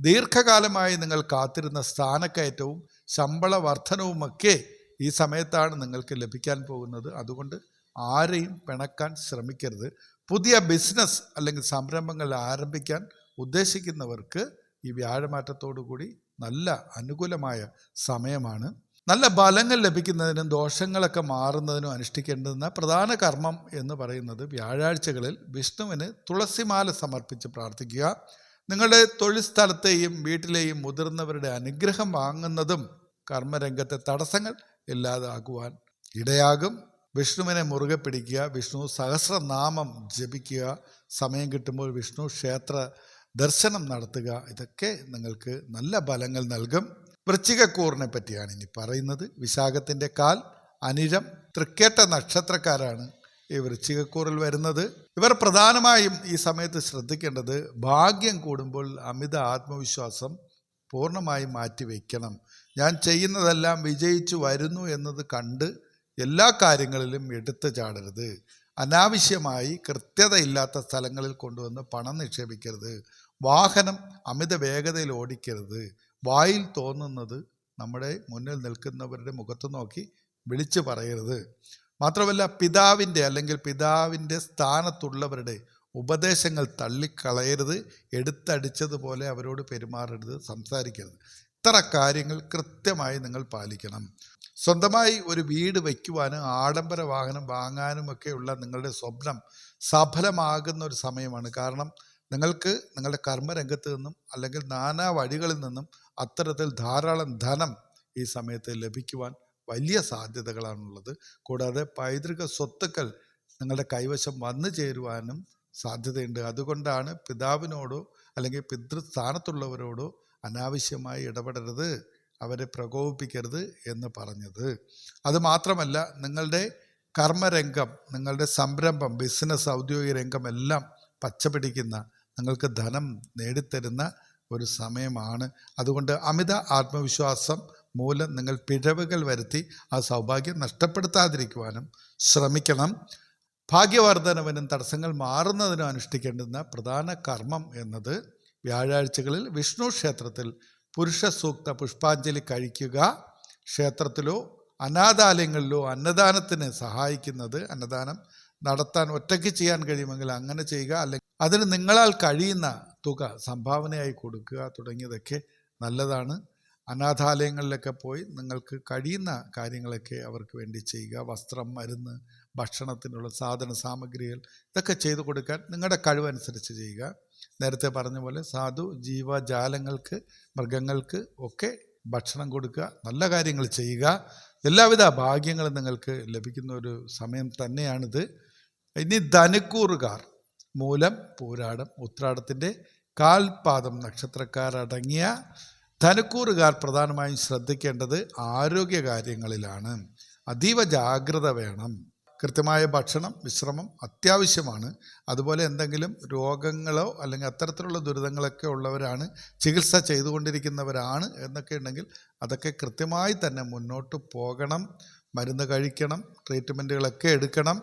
ദീർഘകാലമായി നിങ്ങൾ കാത്തിരുന്ന സ്ഥാനക്കയറ്റവും ശമ്പള വർധനവുമൊക്കെ ഈ സമയത്താണ് നിങ്ങൾക്ക് ലഭിക്കാൻ പോകുന്നത്. അതുകൊണ്ട് ആരെയും പിണക്കാൻ ശ്രമിക്കരുത്. പുതിയ ബിസിനസ് അല്ലെങ്കിൽ സംരംഭങ്ങൾ ആരംഭിക്കാൻ ഉദ്ദേശിക്കുന്നവർക്ക് ഈ വ്യാഴമാറ്റത്തോടു കൂടി നല്ല അനുകൂലമായ സമയമാണ്. നല്ല ഫലങ്ങൾ ലഭിക്കുന്നതിനും ദോഷങ്ങളൊക്കെ മാറുന്നതിനും അനുഷ്ഠിക്കേണ്ടുന്ന പ്രധാന കർമ്മം എന്ന് പറയുന്നത് വ്യാഴാഴ്ചകളിൽ വിഷ്ണുവിന് തുളസിമാല സമർപ്പിച്ച് പ്രാർത്ഥിക്കുക. നിങ്ങളുടെ തൊഴിൽ സ്ഥലത്തെയും വീട്ടിലെയും മുതിർന്നവരുടെ അനുഗ്രഹം വാങ്ങുന്നതും കർമ്മരംഗത്തെ തടസ്സങ്ങൾ ഇല്ലാതാകുവാൻ ഇടയാകും. വിഷ്ണുവിനെ മുറുകെ പിടിക്കുക, വിഷ്ണു സഹസ്രനാമം ജപിക്കുക, സമയം കിട്ടുമ്പോൾ വിഷ്ണു ക്ഷേത്ര ദർശനം നടത്തുക. ഇതൊക്കെ നിങ്ങൾക്ക് നല്ല ഫലങ്ങൾ നൽകും. വൃശ്ചികക്കൂറിനെ പറ്റിയാണ് ഇനി പറയുന്നത്. വിശാഖത്തിൻ്റെ കാൽ, അനിഴം, തൃക്കേട്ട നക്ഷത്രക്കാരാണ് ഈ വൃശ്ചികക്കൂറിൽ വരുന്നത്. ഇവർ പ്രധാനമായും ഈ സമയത്ത് ശ്രദ്ധിക്കേണ്ടത് ഭാഗ്യം കൂടുമ്പോൾ അമിത ആത്മവിശ്വാസം പൂർണ്ണമായും മാറ്റിവെക്കണം. ഞാൻ ചെയ്യുന്നതെല്ലാം വിജയിച്ചു വരുന്നു എന്നത് കണ്ട് എല്ലാ കാര്യങ്ങളിലും എടുത്തു ചാടരുത്. അനാവശ്യമായി കൃത്യതയില്ലാത്ത സ്ഥലങ്ങളിൽ കൊണ്ടുവന്ന് പണം നിക്ഷേപിക്കരുത്. വാഹനം അമിത വേഗതയിൽ ഓടിക്കരുത്. വായിൽ തോന്നുന്നത് നമ്മുടെ മുന്നിൽ നിൽക്കുന്നവരുടെ മുഖത്ത് നോക്കി വിളിച്ചു പറയരുത്. മാത്രമല്ല, പിതാവിൻ്റെ അല്ലെങ്കിൽ പിതാവിൻ്റെ സ്ഥാനത്തുള്ളവരുടെ ഉപദേശങ്ങൾ തള്ളിക്കളയരുത്. എടുത്തടിച്ചതുപോലെ അവരോട് പെരുമാറരുത്, സംസാരിക്കരുത്. ഇത്ര കാര്യങ്ങൾ കൃത്യമായി നിങ്ങൾ പാലിക്കണം. സ്വന്തമായി ഒരു വീട് വയ്ക്കുവാനും ആഡംബര വാഹനം വാങ്ങാനുമൊക്കെയുള്ള നിങ്ങളുടെ സ്വപ്നം സഫലമാകുന്ന ഒരു സമയമാണ്. കാരണം നിങ്ങൾക്ക് നിങ്ങളുടെ കർമ്മരംഗത്ത് നിന്നും അല്ലെങ്കിൽ നാനാ വഴികളിൽ നിന്നും അത്തരത്തിൽ ധാരാളം ധനം ഈ സമയത്ത് ലഭിക്കുവാൻ വലിയ സാധ്യതകളാണുള്ളത്. കൂടാതെ പൈതൃക സ്വത്തുക്കൾ നിങ്ങളുടെ കൈവശം വന്നു ചേരുവാനും സാധ്യതയുണ്ട്. അതുകൊണ്ടാണ് പിതാവിനോടോ അല്ലെങ്കിൽ പിതൃസ്ഥാനത്തുള്ളവരോടോ അനാവശ്യമായി ഇടപെടരുത്, അവരെ പ്രകോപിപ്പിക്കരുത് എന്ന് പറഞ്ഞത്. അതുമാത്രമല്ല, നിങ്ങളുടെ കർമ്മരംഗം, നിങ്ങളുടെ സംരംഭം, ബിസിനസ്, ഔദ്യോഗിക രംഗം എല്ലാം പച്ചപിടിക്കുന്ന, നിങ്ങൾക്ക് ധനം നേടിത്തരുന്ന ഒരു സമയമാണ്. അതുകൊണ്ട് അമിത ആത്മവിശ്വാസം മൂലം നിങ്ങൾ പിഴവുകൾ വരുത്തി ആ സൗഭാഗ്യം നഷ്ടപ്പെടുത്താതിരിക്കുവാനും ശ്രമിക്കണം. ഭാഗ്യവർദ്ധനവിനും തടസ്സങ്ങൾ മാറുന്നതിനും അനുഷ്ഠിക്കേണ്ടുന്ന പ്രധാന കർമ്മം എന്നത് വ്യാഴാഴ്ചകളിൽ വിഷ്ണു ക്ഷേത്രത്തിൽ പുരുഷ സൂക്ത പുഷ്പാഞ്ജലി കഴിക്കുക. ക്ഷേത്രത്തിലോ അനാഥാലയങ്ങളിലോ അന്നദാനത്തിന് സഹായിക്കുന്നത്, അന്നദാനം നടത്താൻ ഒറ്റയ്ക്ക് ചെയ്യാൻ കഴിയുമെങ്കിൽ അങ്ങനെ ചെയ്യുക. അല്ലെങ്കിൽ അതിന് നിങ്ങളാൽ കഴിയുന്ന തുക സംഭാവനയായി കൊടുക്കുക തുടങ്ങിയതൊക്കെ നല്ലതാണ്. അനാഥാലയങ്ങളിലൊക്കെ പോയി നിങ്ങൾക്ക് കഴിയുന്ന കാര്യങ്ങളൊക്കെ അവർക്ക് വേണ്ടി ചെയ്യുക. വസ്ത്രം, മരുന്ന്, ഭക്ഷണത്തിനുള്ള സാധന സാമഗ്രികൾ ഇതൊക്കെ ചെയ്തു കൊടുക്കാൻ നിങ്ങളുടെ കഴിവനുസരിച്ച് ചെയ്യുക. നേരത്തെ പറഞ്ഞ പോലെ സാധു ജീവജാലങ്ങൾക്ക്, മൃഗങ്ങൾക്ക് ഒക്കെ ഭക്ഷണം കൊടുക്കുക, നല്ല കാര്യങ്ങൾ ചെയ്യുക. എല്ലാവിധ ഭാഗ്യങ്ങളും നിങ്ങൾക്ക് ലഭിക്കുന്ന ഒരു സമയം തന്നെയാണിത്. ഇനി ധനുക്കൂറുകാർ, മൂലം, പൂരാടം, ഉത്രാടത്തിൻ്റെ കാൽപാദം നക്ഷത്രക്കാരടങ്ങിയ ധനുക്കൂറുകാർ പ്രധാനമായും ശ്രദ്ധിക്കേണ്ടത് ആരോഗ്യ കാര്യങ്ങളിലാണ്. അതീവ ജാഗ്രത വേണം. കൃത്യമായ ഭക്ഷണം, വിശ്രമം അത്യാവശ്യമാണ്. അതുപോലെ എന്തെങ്കിലും രോഗങ്ങളോ അല്ലെങ്കിൽ അത്തരത്തിലുള്ള ദുരിതങ്ങളൊക്കെ ഉള്ളവരാണ്, ചികിത്സ ചെയ്തുകൊണ്ടിരിക്കുന്നവരാണ് എന്നൊക്കെ ഉണ്ടെങ്കിൽ അതൊക്കെ കൃത്യമായി തന്നെ മുന്നോട്ട് പോകണം. മരുന്ന് കഴിക്കണം, ട്രീറ്റ്മെൻറ്റുകളൊക്കെ എടുക്കണം.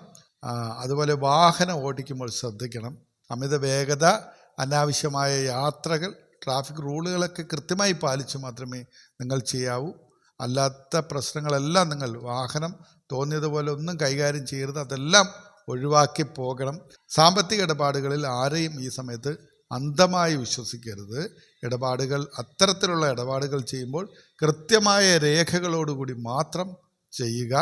അതുപോലെ വാഹനം ഓടിക്കുമ്പോൾ ശ്രദ്ധിക്കണം. അമിത വേഗത, അനാവശ്യമായ യാത്രകൾ, ട്രാഫിക് റൂളുകളൊക്കെ കൃത്യമായി പാലിച്ച് മാത്രമേ നിങ്ങൾ ചെയ്യാവൂ. അല്ലാത്ത പ്രശ്നങ്ങളെല്ലാം നിങ്ങൾ വാഹനം തോന്നിയതുപോലെ ഒന്നും കൈകാര്യം ചെയ്യരുത്. അതെല്ലാം ഒഴിവാക്കി പോകണം. സാമ്പത്തിക ഇടപാടുകളിൽ ആരെയും ഈ സമയത്ത് അന്ധമായി വിശ്വസിക്കരുത്. അത്തരത്തിലുള്ള ഇടപാടുകൾ ചെയ്യുമ്പോൾ കൃത്യമായ രേഖകളോടുകൂടി മാത്രം ചെയ്യുക.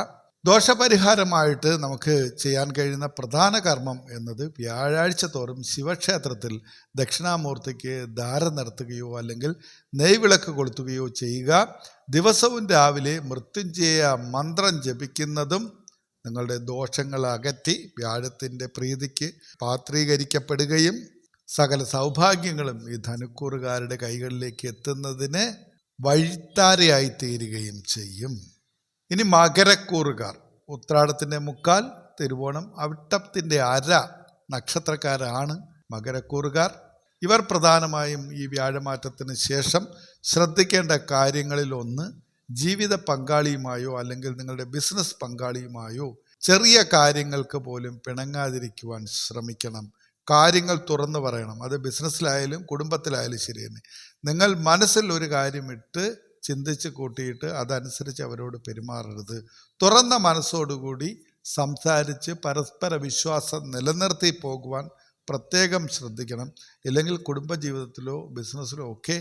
ദോഷപരിഹാരമായിട്ട് നമുക്ക് ചെയ്യാൻ കഴിയുന്ന പ്രധാന കർമ്മം എന്നത് വ്യാഴാഴ്ച തോറും ശിവക്ഷേത്രത്തിൽ ദക്ഷിണാമൂർത്തിക്ക് ധാര നടത്തുകയോ അല്ലെങ്കിൽ നെയ്വിളക്ക് കൊളുത്തുകയോ ചെയ്യുക. ദിവസവും രാവിലെ മൃത്യുഞ്ജയ മന്ത്രം ജപിക്കുന്നതും നിങ്ങളുടെ ദോഷങ്ങൾ അകറ്റി വ്യാഴത്തിൻ്റെ പ്രീതിക്ക് പാത്രീകരിക്കപ്പെടുകയും സകല സൗഭാഗ്യങ്ങളും ഈ ധനുക്കൂറുകാരുടെ കൈകളിലേക്ക് എത്തുന്നതിന് വഴിത്താരയായി തീരുകയും ചെയ്യും. ഇനി മകരക്കൂറുകാർ, ഉത്രാടത്തിൻ്റെ മുക്കാൽ, തിരുവോണം, അവിട്ടത്തിൻ്റെ അര നക്ഷത്രക്കാരാണ് മകരക്കൂറുകാർ. ഇവർ പ്രധാനമായും ഈ വ്യാഴമാറ്റത്തിന് ശേഷം ശ്രദ്ധിക്കേണ്ട കാര്യങ്ങളിൽ ഒന്ന്, ജീവിത പങ്കാളിയുമായോ അല്ലെങ്കിൽ നിങ്ങളുടെ ബിസിനസ് പങ്കാളിയുമായോ ചെറിയ കാര്യങ്ങൾക്ക് പോലും പിണങ്ങാതിരിക്കുവാൻ ശ്രമിക്കണം. കാര്യങ്ങൾ തുറന്നു പറയണം. അത് ബിസിനസ്സിലായാലും കുടുംബത്തിലായാലും ശരി തന്നെ. നിങ്ങൾ മനസ്സിൽ ഒരു കാര്യം ഇട്ട് ചിന്തിച്ച് കൂട്ടിയിട്ട് അതനുസരിച്ച് അവരോട് പെരുമാറരുത്. തുറന്ന മനസ്സോടുകൂടി സംസാരിച്ച് പരസ്പര വിശ്വാസം നിലനിർത്തി പോകുവാൻ പ്രത്യേകം ശ്രദ്ധിക്കണം. ഇല്ലെങ്കിൽ കുടുംബജീവിതത്തിലോ ബിസിനസ്സിലോ ഒക്കെ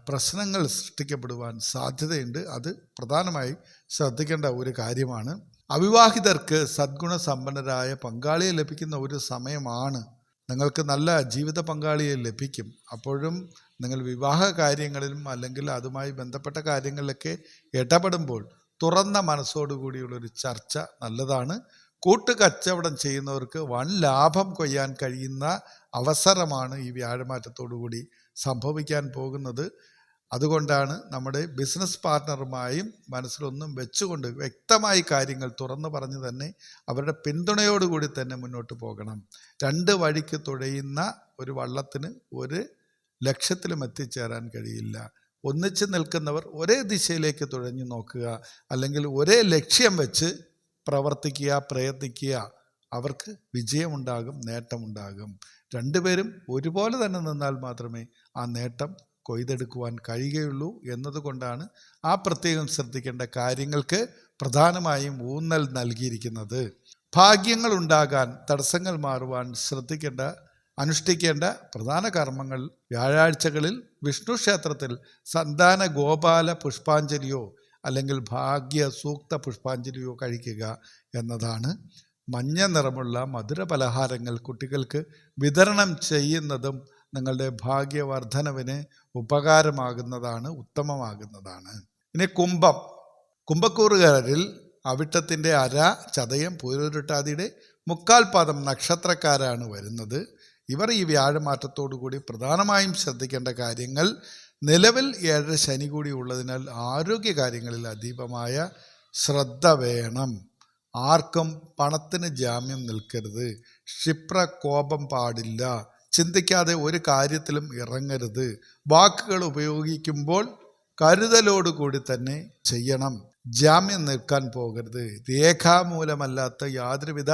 പ്രശ്നങ്ങൾ സൃഷ്ടിക്കപ്പെടുവാൻ സാധ്യതയുണ്ട്. അത് പ്രധാനമായി ശ്രദ്ധിക്കേണ്ട ഒരു കാര്യമാണ്. അവിവാഹിതർക്ക് സദ്ഗുണസമ്പന്നരായ പങ്കാളിയെ ലഭിക്കുന്ന ഒരു സമയമാണ്. നിങ്ങൾക്ക് നല്ല ജീവിത പങ്കാളിയെ ലഭിക്കും. അപ്പോഴും നിങ്ങൾ വിവാഹ കാര്യങ്ങളിലും അല്ലെങ്കിൽ അതുമായി ബന്ധപ്പെട്ട കാര്യങ്ങളിലൊക്കെ ഇടപെടുമ്പോൾ തുറന്ന മനസ്സോടുകൂടിയുള്ളൊരു ചർച്ച നല്ലതാണ്. കൂട്ടുകച്ചവടം ചെയ്യുന്നവർക്ക് വൻ ലാഭം കൊയ്യാൻ കഴിയുന്ന അവസരമാണ് ഈ വ്യാഴമാറ്റത്തോടുകൂടി സംഭവിക്കാൻ പോകുന്നത്. അതുകൊണ്ടാണ് നമ്മുടെ ബിസിനസ് പാർട്ട്ണറുമായും മനസ്സിലൊന്നും വെച്ചുകൊണ്ട് വ്യക്തമായി കാര്യങ്ങൾ തുറന്നു പറഞ്ഞ് തന്നെ അവരുടെ പിന്തുണയോടുകൂടി തന്നെ മുന്നോട്ട് പോകണം. രണ്ട് വഴിക്ക് തുഴയുന്ന ഒരു വള്ളത്തിന് ഒരു ലക്ഷ്യത്തിലും എത്തിച്ചേരാൻ കഴിയില്ല. ഒന്നിച്ച് നിൽക്കുന്നവർ ഒരേ ദിശയിലേക്ക് തുഴഞ്ഞു നോക്കുക, അല്ലെങ്കിൽ ഒരേ ലക്ഷ്യം വെച്ച് പ്രവർത്തിക്കുക, പ്രയത്നിക്കുക. അവർക്ക് വിജയമുണ്ടാകും, നേട്ടമുണ്ടാകും. രണ്ടുപേരും ഒരുപോലെ തന്നെ നിന്നാൽ മാത്രമേ ആ നേട്ടം കൊയ്തെടുക്കുവാൻ കഴിയുകയുള്ളൂ എന്നതുകൊണ്ടാണ് ആ പ്രത്യേകം ശ്രദ്ധിക്കേണ്ട കാര്യങ്ങൾക്ക് പ്രധാനമായും ഊന്നൽ നൽകിയിരിക്കുന്നത്. ഭാഗ്യങ്ങൾ ഉണ്ടാകാൻ, തടസ്സങ്ങൾ മാറുവാൻ അനുഷ്ഠിക്കേണ്ട പ്രധാന കർമ്മങ്ങൾ വ്യാഴാഴ്ചകളിൽ വിഷ്ണു ക്ഷേത്രത്തിൽ സന്താന ഗോപാല പുഷ്പാഞ്ജലിയോ അല്ലെങ്കിൽ ഭാഗ്യ സൂക്ത പുഷ്പാഞ്ജലിയോ കഴിക്കുക എന്നതാണ്. മഞ്ഞ നിറമുള്ള മധുര പലഹാരങ്ങൾ കുട്ടികൾക്ക് വിതരണം ചെയ്യുന്നതും നിങ്ങളുടെ ഭാഗ്യവർദ്ധനവിന് ഉപകാരമാകുന്നതാണ്, ഉത്തമമാകുന്നതാണ്. ഇനി കുംഭക്കൂറുകാരിൽ അവിട്ടത്തിൻ്റെ അര, ചതയം, പൂരുരുട്ടാതിയുടെ മുക്കാൽ പാദം നക്ഷത്രക്കാരാണ് വരുന്നത്. ഇവർ ഈ വ്യാഴമാറ്റത്തോടുകൂടി പ്രധാനമായും ശ്രദ്ധിക്കേണ്ട കാര്യങ്ങൾ, നിലവിൽ 7 ശനി കൂടി ഉള്ളതിനാൽ ആരോഗ്യ കാര്യങ്ങളിൽ അതീവമായ ശ്രദ്ധ വേണം. ആർക്കും പണത്തിന് ജാമ്യം നിൽക്കരുത്. ക്ഷിപ്രകോപം പാടില്ല. ചിന്തിക്കാതെ ഒരു കാര്യത്തിലും ഇറങ്ങരുത്. വാക്കുകൾ ഉപയോഗിക്കുമ്പോൾ കരുതലോടുകൂടി തന്നെ ചെയ്യണം. ജാമ്യം നിൽക്കാൻ പോകരുത്. രേഖാമൂലമല്ലാത്ത യാതൊരുവിധ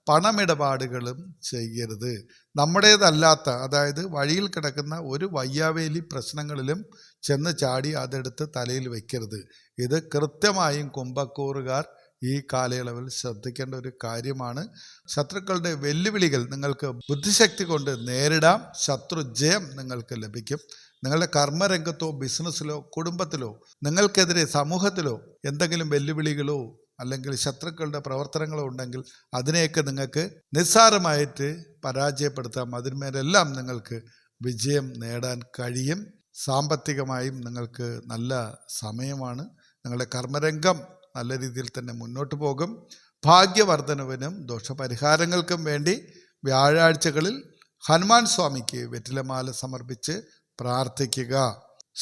പണമിടപാടുകളും ചെയ്യരുത്. നമ്മുടേതല്ലാത്ത, അതായത് വഴിയിൽ കിടക്കുന്ന ഒരു വയ്യാവേലി പ്രശ്നങ്ങളിലും ചെന്ന് ചാടി അതെടുത്ത് തലയിൽ വയ്ക്കരുത്. ഇത് കൃത്യമായും കുംഭക്കൂറുകാർ ഈ കാലയളവിൽ ശ്രദ്ധിക്കേണ്ട ഒരു കാര്യമാണ്. ശത്രുക്കളുടെ വെല്ലുവിളികൾ നിങ്ങൾക്ക് ബുദ്ധിശക്തി കൊണ്ട് നേരിടാം. ശത്രുജയം നിങ്ങൾക്ക് ലഭിക്കും. നിങ്ങളുടെ കർമ്മരംഗത്തോ ബിസിനസ്സിലോ കുടുംബത്തിലോ നിങ്ങൾക്കെതിരെ സമൂഹത്തിലോ എന്തെങ്കിലും വെല്ലുവിളികളോ അല്ലെങ്കിൽ ശത്രുക്കളുടെ പ്രവർത്തനങ്ങളോ ഉണ്ടെങ്കിൽ അതിനെയൊക്കെ നിങ്ങൾക്ക് നിസ്സാരമായിട്ട് പരാജയപ്പെടുത്താം. അതിന്മേലെല്ലാം നിങ്ങൾക്ക് വിജയം നേടാൻ കഴിയും. സാമ്പത്തികമായും നിങ്ങൾക്ക് നല്ല സമയമാണ്. നിങ്ങളുടെ കർമ്മരംഗം നല്ല രീതിയിൽ തന്നെ മുന്നോട്ട് പോകും. ഭാഗ്യവർദ്ധനവിനും ദോഷപരിഹാരങ്ങൾക്കും വേണ്ടി വ്യാഴാഴ്ചകളിൽ ഹനുമാൻ സ്വാമിക്ക് വെറ്റിലമാല സമർപ്പിച്ച് പ്രാർത്ഥിക്കുക.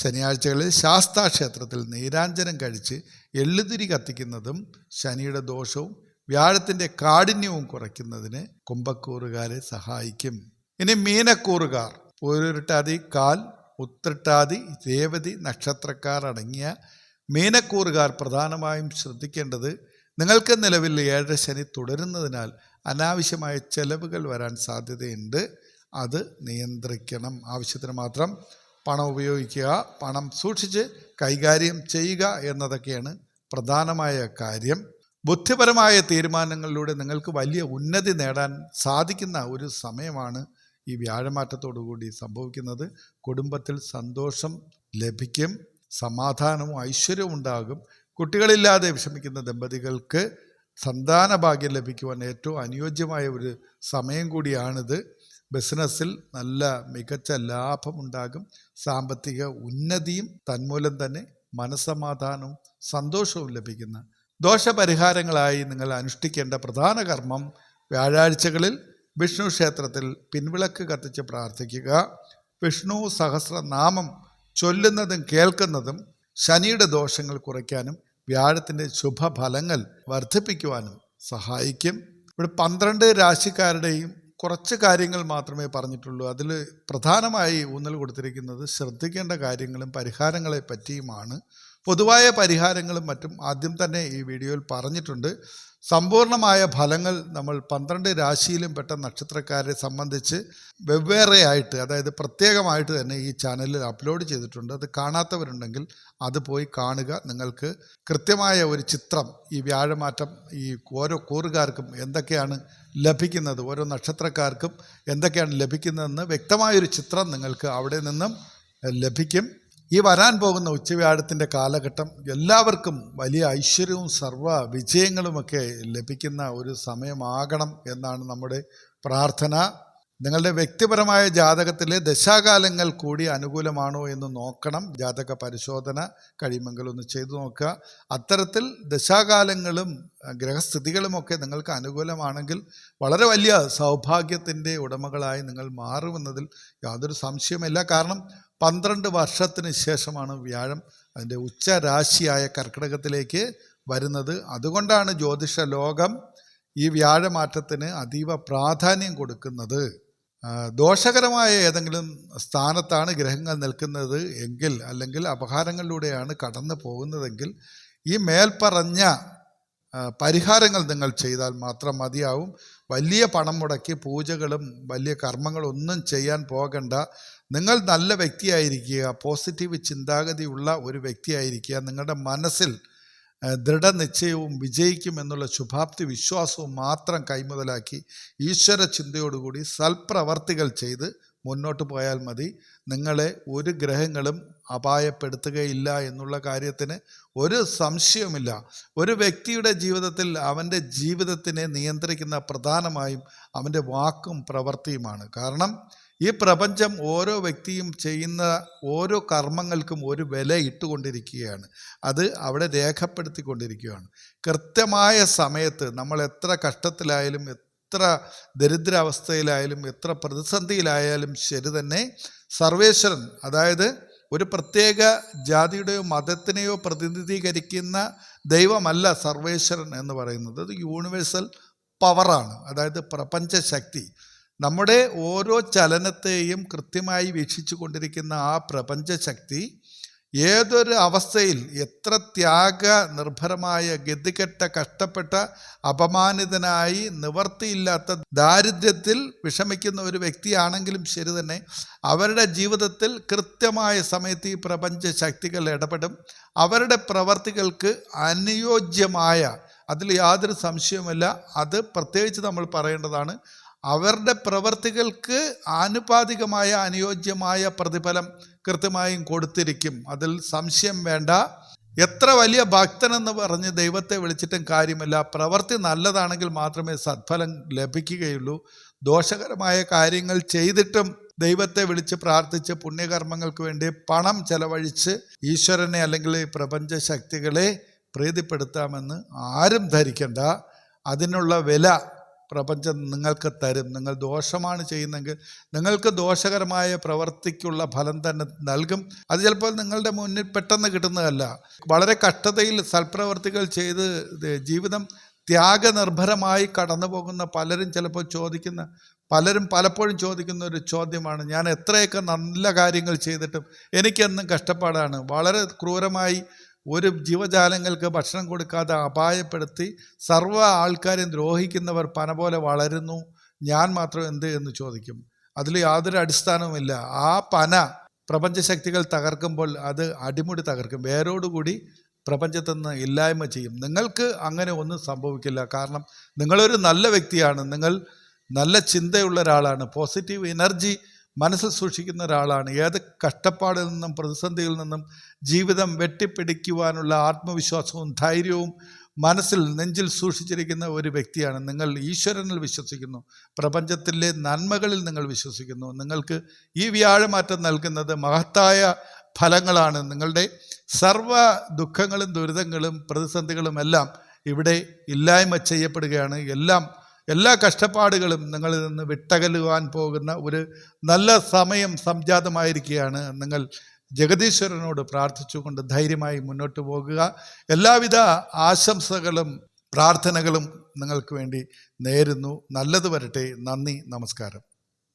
ശനിയാഴ്ചകളിൽ ശാസ്താക്ഷേത്രത്തിൽ നീരാഞ്ജനം കഴിച്ച് എള്ളുതിരി കത്തിക്കുന്നതും ശനിയുടെ ദോഷവും വ്യാഴത്തിൻ്റെ കാഠിന്യവും കുറയ്ക്കുന്നതിന് കുംഭക്കൂറുകാരെ സഹായിക്കും. ഇനി മീനക്കൂറുകാർ, പൂരുരുട്ടാതി, കാൽ, ഉത്രട്ടാതി, രേവതി നക്ഷത്രക്കാർ അടങ്ങിയ മീനക്കൂറുകാർ പ്രധാനമായും ശ്രദ്ധിക്കേണ്ടത്, നിങ്ങൾക്ക് നിലവിൽ 7 ശനി തുടരുന്നതിനാൽ അനാവശ്യമായ ചെലവുകൾ വരാൻ സാധ്യതയുണ്ട്. അത് നിയന്ത്രിക്കണം. ആവശ്യത്തിന് മാത്രം പണം ഉപയോഗിക്കുക, പണം സൂക്ഷിച്ച് കൈകാര്യം ചെയ്യുക എന്നതൊക്കെയാണ് പ്രധാനമായ കാര്യം. ബുദ്ധിപരമായ തീരുമാനങ്ങളിലൂടെ നിങ്ങൾക്ക് വലിയ ഉന്നതി നേടാൻ സാധിക്കുന്ന ഒരു സമയമാണ് ഈ വ്യാഴമാറ്റത്തോടുകൂടി സംഭവിക്കുന്നത്. കുടുംബത്തിൽ സന്തോഷം ലഭിക്കും, സമാധാനവും ഐശ്വര്യവും ഉണ്ടാകും. കുട്ടികളില്ലാതെ വിഷമിക്കുന്ന ദമ്പതികൾക്ക് സന്താന ഭാഗ്യം ലഭിക്കുവാൻ ഏറ്റവും അനുയോജ്യമായ ഒരു സമയം കൂടിയാണിത്. ബിസിനസ്സിൽ നല്ല മികച്ച ലാഭമുണ്ടാകും, സാമ്പത്തിക ഉന്നതിയും തന്മൂലം തന്നെ മനസ്സമാധാനവും സന്തോഷവും ലഭിക്കുന്ന ദോഷപരിഹാരങ്ങളായി നിങ്ങൾ അനുഷ്ഠിക്കേണ്ട പ്രധാന കർമ്മം, വ്യാഴാഴ്ചകളിൽ വിഷ്ണു ക്ഷേത്രത്തിൽ പിൻവിളക്ക് കത്തിച്ച് പ്രാർത്ഥിക്കുക. വിഷ്ണു സഹസ്രനാമം ചൊല്ലുന്നതും കേൾക്കുന്നതും ശനിയുടെ ദോഷങ്ങൾ കുറയ്ക്കാനും വ്യാഴത്തിൻ്റെ ശുഭഫലങ്ങൾ വർദ്ധിപ്പിക്കുവാനും സഹായിക്കും. ഇവിടെ 12 രാശിക്കാരുടെയും കുറച്ച് കാര്യങ്ങൾ മാത്രമേ പറഞ്ഞിട്ടുള്ളൂ. അതിൽ പ്രധാനമായി ഊന്നൽ കൊടുത്തിരിക്കുന്നത് ശ്രദ്ധിക്കേണ്ട കാര്യങ്ങളും പരിഹാരങ്ങളെ പറ്റിയുമാണ്. പൊതുവായ പരിഹാരങ്ങളും മറ്റും ആദ്യം തന്നെ ഈ വീഡിയോയിൽ പറഞ്ഞിട്ടുണ്ട്. സമ്പൂർണമായ ഫലങ്ങൾ നമ്മൾ 12 രാശിയിലും പെട്ട നക്ഷത്രക്കാരെ സംബന്ധിച്ച് വെവ്വേറെയായിട്ട്, അതായത് പ്രത്യേകമായിട്ട് തന്നെ ഈ ചാനലിൽ അപ്ലോഡ് ചെയ്തിട്ടുണ്ട്. അത് കാണാത്തവരുണ്ടെങ്കിൽ അത് പോയി കാണുക. നിങ്ങൾക്ക് കൃത്യമായ ഒരു ചിത്രം ഈ വ്യാഴമാറ്റം ഈ ഓരോ കൂറുകാർക്കും എന്തൊക്കെയാണ് ലഭിക്കുന്നത്, ഓരോ നക്ഷത്രക്കാർക്കും എന്തൊക്കെയാണ് ലഭിക്കുന്നതെന്ന് വ്യക്തമായൊരു ചിത്രം നിങ്ങൾക്ക് അവിടെ നിന്നും ലഭിക്കും. ഈ വരാൻ പോകുന്ന ഉച്ചവ്യാഴത്തിൻ്റെ കാലഘട്ടം എല്ലാവർക്കും വലിയ ഐശ്വര്യവും സർവ്വ വിജയങ്ങളുമൊക്കെ ലഭിക്കുന്ന ഒരു സമയമാകണം എന്നാണ് നമ്മുടെ പ്രാർത്ഥന. നിങ്ങളുടെ വ്യക്തിപരമായ ജാതകത്തിലെ ദശാകാലങ്ങൾ കൂടി അനുകൂലമാണോ എന്ന് നോക്കണം. ജാതക പരിശോധന കഴിയുമെങ്കിൽ ഒന്ന് ചെയ്തു നോക്കുക. അത്തരത്തിൽ ദശാകാലങ്ങളും ഗ്രഹസ്ഥിതികളുമൊക്കെ നിങ്ങൾക്ക് അനുകൂലമാണെങ്കിൽ വളരെ വലിയ സൗഭാഗ്യത്തിൻ്റെ ഉടമകളായി നിങ്ങൾ മാറുമെന്നതിൽ യാതൊരു സംശയമില്ല. കാരണം 12 വർഷത്തിന് ശേഷമാണ് വ്യാഴം അതിൻ്റെ ഉച്ചരാശിയായ കർക്കിടകത്തിലേക്ക് വരുന്നത്. അതുകൊണ്ടാണ് ജ്യോതിഷ ലോകം ഈ വ്യാഴമാറ്റത്തിന് അതീവ പ്രാധാന്യം കൊടുക്കുന്നത്. ദോഷകരമായ ഏതെങ്കിലും സ്ഥാനത്താണ് ഗ്രഹങ്ങൾ നിൽക്കുന്നത് എങ്കിൽ, അല്ലെങ്കിൽ അപഹാരങ്ങളിലൂടെയാണ് കടന്നു പോകുന്നതെങ്കിൽ ഈ മേൽപ്പറഞ്ഞ പരിഹാരങ്ങൾ നിങ്ങൾ ചെയ്താൽ മാത്രം മതിയാവും. വലിയ പണം മുടക്കി പൂജകളും വലിയ കർമ്മങ്ങളൊന്നും ചെയ്യാൻ പോകണ്ട. നിങ്ങൾ നല്ല വ്യക്തിയായിരിക്കുക, പോസിറ്റീവ് ചിന്താഗതിയുള്ള ഒരു വ്യക്തിയായിരിക്കുക. നിങ്ങളുടെ മനസ്സിൽ ദൃഢനിശ്ചയവും വിജയിക്കുമെന്നുള്ള ശുഭാപ്തി വിശ്വാസവും മാത്രം കൈമുതലാക്കി ഈശ്വര ചിന്തയോടുകൂടി സൽപ്രവർത്തികൾ ചെയ്ത് മുന്നോട്ട് പോയാൽ മതി. നിങ്ങളെ ഒരു ഗ്രഹങ്ങളും അപായപ്പെടുത്തുകയില്ല എന്നുള്ള കാര്യത്തിന് ഒരു സംശയവുമില്ല. ഒരു വ്യക്തിയുടെ ജീവിതത്തിൽ അവൻ്റെ ജീവിതത്തിനെ നിയന്ത്രിക്കുന്ന പ്രധാനമായും അവൻ്റെ വാക്കും പ്രവൃത്തിയുമാണ്. കാരണം ഈ പ്രപഞ്ചം ഓരോ വ്യക്തിയും ചെയ്യുന്ന ഓരോ കർമ്മങ്ങൾക്കും ഒരു വില ഇട്ടുകൊണ്ടിരിക്കുകയാണ്. അത് അവിടെ രേഖപ്പെടുത്തിക്കൊണ്ടിരിക്കുകയാണ്. കൃത്യമായ സമയത്ത് നമ്മൾ എത്ര കഷ്ടത്തിലായാലും, എത്ര ദരിദ്രാവസ്ഥയിലായാലും, എത്ര പ്രതിസന്ധിയിലായാലും ശരി തന്നെ, സർവേശ്വരൻ, അതായത് ഒരു പ്രത്യേക ജാതിയുടെയോ മതത്തിനെയോ പ്രതിനിധീകരിക്കുന്ന ദൈവമല്ല സർവേശ്വരൻ എന്ന് പറയുന്നത്. അത് യൂണിവേഴ്സൽ പവറാണ്, അതായത് പ്രപഞ്ചശക്തി. നമ്മുടെ ഓരോ ചലനത്തെയും കൃത്യമായി വീക്ഷിച്ചു കൊണ്ടിരിക്കുന്ന ആ പ്രപഞ്ചശക്തി ഏതൊരു അവസ്ഥയിൽ എത്ര ത്യാഗ നിർഭരമായ, ഗതികെട്ട, കഷ്ടപ്പെട്ട, അപമാനിതനായി, നിവർത്തിയില്ലാത്ത ദാരിദ്ര്യത്തിൽ വിഷമിക്കുന്ന ഒരു വ്യക്തിയാണെങ്കിലും ശരി തന്നെ, അവരുടെ ജീവിതത്തിൽ കൃത്യമായ സമയത്ത് ഈ പ്രപഞ്ച ശക്തികൾ ഇടപെടും. അവരുടെ പ്രവർത്തികൾക്ക് അനുയോജ്യമായ, അതിൽ യാതൊരു സംശയവുമില്ല, അത് പ്രത്യേകിച്ച് നമ്മൾ പറയേണ്ടതാണ്, അവരുടെ പ്രവർത്തികൾക്ക് ആനുപാതികമായ അനുയോജ്യമായ പ്രതിഫലം കൃത്യമായും കൊടുത്തിരിക്കും. അതിൽ സംശയം വേണ്ട. എത്ര വലിയ ഭക്തനെന്ന് പറഞ്ഞ് ദൈവത്തെ വിളിച്ചിട്ടും കാര്യമില്ല. പ്രവൃത്തി നല്ലതാണെങ്കിൽ മാത്രമേ സത്ഫലം ലഭിക്കുകയുള്ളൂ. ദോഷകരമായ കാര്യങ്ങൾ ചെയ്തിട്ടും ദൈവത്തെ വിളിച്ച് പ്രാർത്ഥിച്ച് പുണ്യകർമ്മങ്ങൾക്ക് വേണ്ടി പണം ചെലവഴിച്ച് ഈശ്വരനെ അല്ലെങ്കിൽ പ്രപഞ്ച ശക്തികളെ പ്രീതിപ്പെടുത്താമെന്ന് ആരും ധരിക്കണ്ട. അതിനുള്ള വില പ്രപഞ്ചം നിങ്ങൾക്ക് തരും. നിങ്ങൾ ദോഷമാണ് ചെയ്യുന്നതെങ്കിൽ നിങ്ങൾക്ക് ദോഷകരമായ പ്രവൃത്തിക്കുള്ള ഫലം തന്നെ നൽകും. അത് ചിലപ്പോൾ നിങ്ങളുടെ മുന്നിൽ പെട്ടെന്ന് കിട്ടുന്നതല്ല. വളരെ കഷ്ടതയിൽ സൽപ്രവർത്തികൾ ചെയ്ത് ജീവിതം ത്യാഗനിർഭരമായി കടന്നു പോകുന്ന പലരും പലപ്പോഴും ചോദിക്കുന്ന ഒരു ചോദ്യമാണ്, ഞാൻ എത്രയൊക്കെ നല്ല കാര്യങ്ങൾ ചെയ്തിട്ടും എനിക്കെന്നും കഷ്ടപ്പാടാണ്. വളരെ ക്രൂരമായി ഒരു ജീവജാലങ്ങൾക്ക് ഭക്ഷണം കൊടുക്കാതെ അപായപ്പെടുത്തി സർവ്വ ആൾക്കാരെയും ദ്രോഹിക്കുന്നവർ പന പോലെ വളരുന്നു, ഞാൻ മാത്രം എന്ത് എന്ന് ചോദിക്കും. അതിൽ യാതൊരു അടിസ്ഥാനവുമില്ല. ആ പന പ്രപഞ്ചശക്തികൾ തകർക്കുമ്പോൾ അത് അടിമുടി തകർക്കും, വേരോടുകൂടി പ്രപഞ്ചത്തിൽ നിന്ന് ഇല്ലായ്മ ചെയ്യും. നിങ്ങൾക്ക് അങ്ങനെ ഒന്നും സംഭവിക്കില്ല. കാരണം നിങ്ങളൊരു നല്ല വ്യക്തിയാണ്, നിങ്ങൾ നല്ല ചിന്തയുള്ള ഒരാളാണ്, പോസിറ്റീവ് എനർജി മനസ്സിൽ സൂക്ഷിക്കുന്ന ഒരാളാണ്. ഏത് കഷ്ടപ്പാടിൽ നിന്നും പ്രതിസന്ധിയിൽ നിന്നും ജീവിതം വെട്ടിപ്പിടിക്കുവാനുള്ള ആത്മവിശ്വാസവും ധൈര്യവും നെഞ്ചിൽ സൂക്ഷിച്ചിരിക്കുന്ന ഒരു വ്യക്തിയാണ്. നിങ്ങൾ ഈശ്വരനിൽ വിശ്വസിക്കുന്നു, പ്രപഞ്ചത്തിലെ നന്മകളിൽ നിങ്ങൾ വിശ്വസിക്കുന്നു. നിങ്ങൾക്ക് ഈ വ്യാഴമാറ്റം നൽകുന്നത് മഹത്തായ ഫലങ്ങളാണ്. നിങ്ങളുടെ സർവ്വ ദുഃഖങ്ങളും ദുരിതങ്ങളും പ്രതിസന്ധികളും എല്ലാം ഇവിടെ ഇല്ലായ്മ ചെയ്യപ്പെടുകയാണ്. എല്ലാ കഷ്ടപ്പാടുകളും നിങ്ങളിൽ നിന്ന് വിട്ടകലുവാൻ പോകുന്ന ഒരു നല്ല സമയം സംജാതമായിരിക്കുകയാണ്. നിങ്ങൾ ജഗദീശ്വരനോട് പ്രാർത്ഥിച്ചുകൊണ്ട് ധൈര്യമായി മുന്നോട്ട് പോകുക. എല്ലാവിധ ആശംസകളും പ്രാർത്ഥനകളും നിങ്ങൾക്ക് വേണ്ടി നേരുന്നു. നല്ലത് വരട്ടെ. നന്ദി, നമസ്കാരം.